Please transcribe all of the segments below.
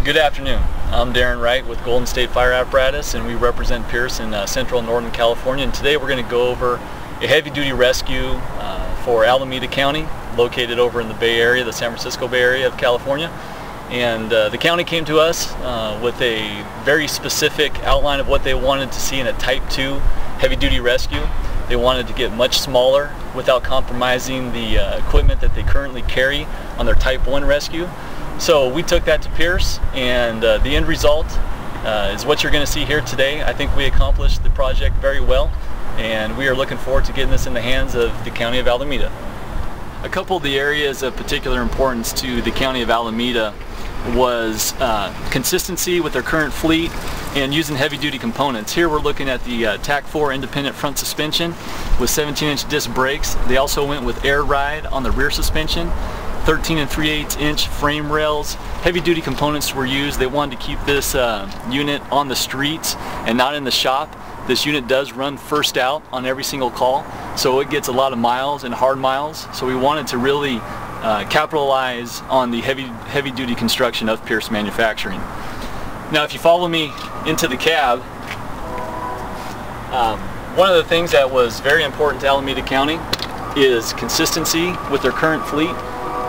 Good afternoon. I'm Darren Wright with Golden State Fire Apparatus, and we represent Pierce in Central and Northern California. And today we're going to go over a heavy-duty rescue for Alameda County, located over in the Bay Area, the San Francisco Bay Area of California. And the county came to us with a very specific outline of what they wanted to see in a Type 2 heavy-duty rescue. They wanted to get much smaller without compromising the equipment that they currently carry on their Type 1 rescue. So we took that to Pierce, and the end result is what you're going to see here today. I think we accomplished the project very well, and we are looking forward to getting this in the hands of the County of Alameda. A couple of the areas of particular importance to the County of Alameda was consistency with their current fleet and using heavy-duty components. Here we're looking at the TAC4 independent front suspension with 17-inch disc brakes. They also went with air ride on the rear suspension. 13 and 3/8-inch frame rails. Heavy-duty components were used. They wanted to keep this unit on the streets and not in the shop. This unit does run first out on every single call, so it gets a lot of miles and hard miles. So we wanted to really capitalize on the heavy-duty construction of Pierce Manufacturing. Now, if you follow me into the cab, one of the things that was very important to Alameda County is consistency with their current fleet.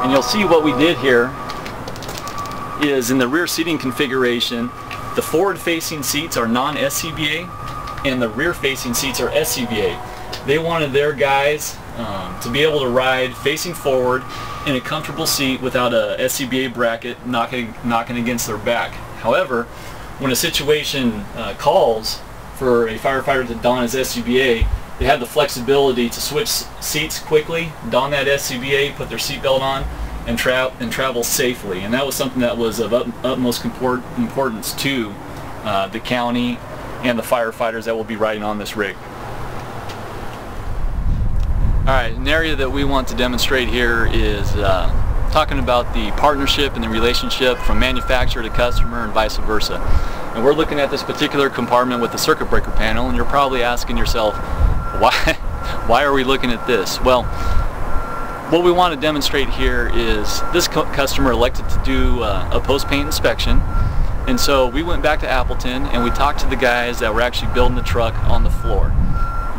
And you'll see what we did here is in the rear seating configuration, the forward-facing seats are non-SCBA and the rear-facing seats are SCBA. They wanted their guys to be able to ride facing forward in a comfortable seat without a SCBA bracket knocking against their back. However, when a situation calls for a firefighter to don his SCBA, they have the flexibility to switch seats quickly, don that SCBA, put their seatbelt on, and travel safely. And that was something that was of utmost importance to the county and the firefighters that will be riding on this rig. Alright, an area that we want to demonstrate here is talking about the partnership and the relationship from manufacturer to customer and vice versa. And we're looking at this particular compartment with the circuit breaker panel, and you're probably asking yourself, why are we looking at this? Well, what we want to demonstrate here is this customer elected to do a post-paint inspection, and so we went back to Appleton and we talked to the guys that were actually building the truck on the floor.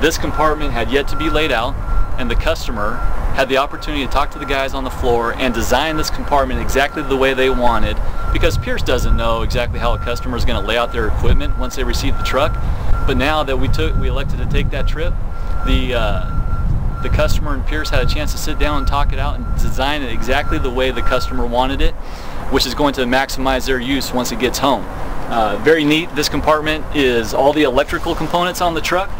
This compartment had yet to be laid out, and the customer had the opportunity to talk to the guys on the floor and design this compartment exactly the way they wanted, because Pierce doesn't know exactly how a customer is going to lay out their equipment once they receive the truck. But now that we elected to take that trip, the customer and Pierce had a chance to sit down and talk it out and design it exactly the way the customer wanted it, which is going to maximize their use once it gets home. Very neat. This compartment is all the electrical components on the truck.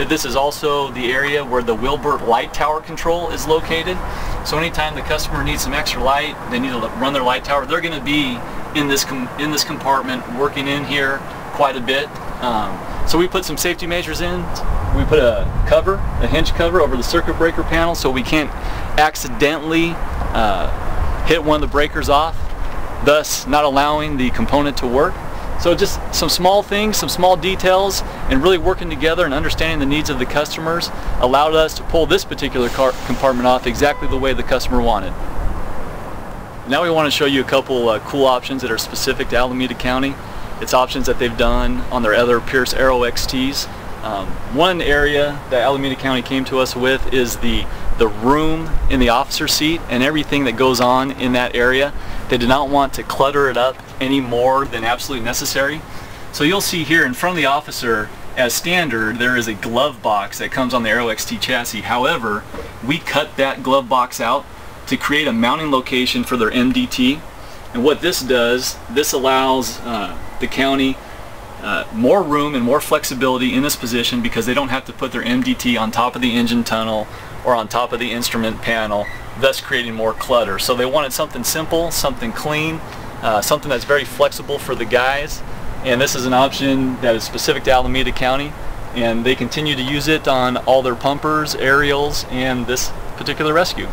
This is also the area where the Wilbert light tower control is located. So anytime the customer needs some extra light, they need to run their light tower, they're going to be in this compartment working in here quite a bit. So we put some safety measures in. We put a hinge cover over the circuit breaker panel so we can't accidentally hit one of the breakers off, thus not allowing the component to work. So just some small things, some small details, and really working together and understanding the needs of the customers allowed us to pull this particular compartment off exactly the way the customer wanted. Now we want to show you a couple cool options that are specific to Alameda County. It's options that they've done on their other Pierce Aero XTs. One area that Alameda County came to us with is the room in the officer seat and everything that goes on in that area. They did not want to clutter it up any more than absolutely necessary. So you'll see here in front of the officer as standard, there is a glove box that comes on the Aero XT chassis. However, we cut that glove box out to create a mounting location for their MDT. And what this does, this allows the county more room and more flexibility in this position, because they don't have to put their MDT on top of the engine tunnel or on top of the instrument panel, thus creating more clutter. So they wanted something simple, something clean, something that's very flexible for the guys. And this is an option that is specific to Alameda County, and they continue to use it on all their pumpers, aerials, and this particular rescue.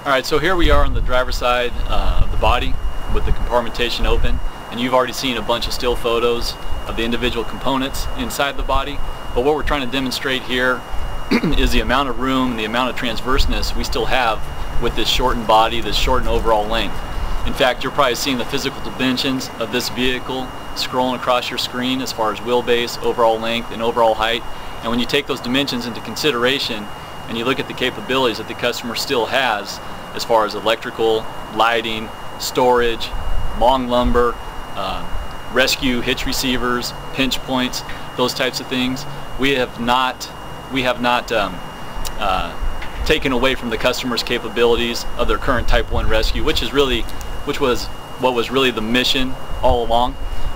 Alright, so here we are on the driver's side of the body with the compartmentation open, and you've already seen a bunch of still photos of the individual components inside the body. But what we're trying to demonstrate here is the amount of room and the amount of transverseness we still have with this shortened body, this shortened overall length. In fact, you're probably seeing the physical dimensions of this vehicle scrolling across your screen as far as wheelbase, overall length, and overall height. And when you take those dimensions into consideration and you look at the capabilities that the customer still has as far as electrical, lighting, storage, long lumbar, rescue hitch receivers, pinch points, those types of things, we have not taken away from the customer's capabilities of their current Type 1 rescue, which was what was really the mission all along,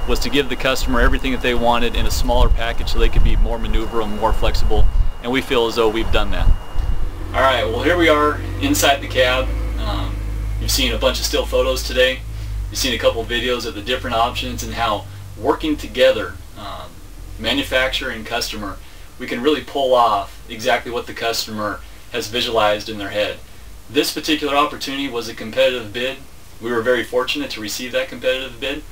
was to give the customer everything that they wanted in a smaller package so they could be more maneuverable, more flexible, and we feel as though we've done that. Alright, well, here we are inside the cab. You've seen a bunch of still photos today. You've seen a couple videos of the different options and how working together, manufacturer and customer, we can really pull off exactly what the customer has visualized in their head. This particular opportunity was a competitive bid. We were very fortunate to receive that competitive bid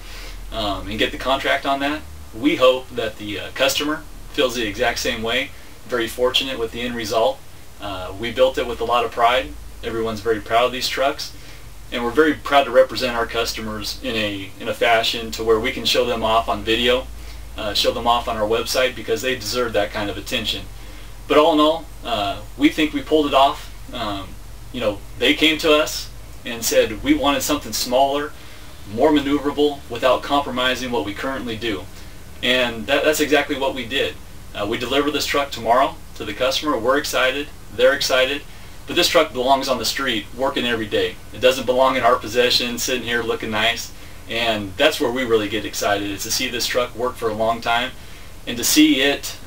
and get the contract on that. We hope that the customer feels the exact same way, very fortunate with the end result. We built it with a lot of pride. Everyone's very proud of these trucks, and we're very proud to represent our customers in a fashion to where we can show them off on video, show them off on our website, because they deserve that kind of attention. But all in all, we think we pulled it off. You know, they came to us and said we wanted something smaller, more maneuverable, without compromising what we currently do. And that's exactly what we did. We deliver this truck tomorrow to the customer. We're excited, they're excited, but this truck belongs on the street, working every day. It doesn't belong in our possession, sitting here looking nice. And that's where we really get excited, is to see this truck work for a long time, and to see it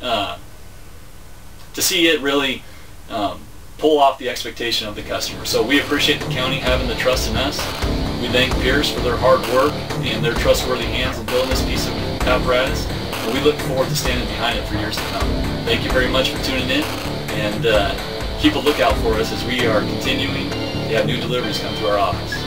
really pull off the expectation of the customer. So we appreciate the county having the trust in us. We thank Pierce for their hard work and their trustworthy hands in building this piece of apparatus, and we look forward to standing behind it for years to come. Thank you very much for tuning in, and keep a lookout for us as we are continuing to have new deliveries come to our office.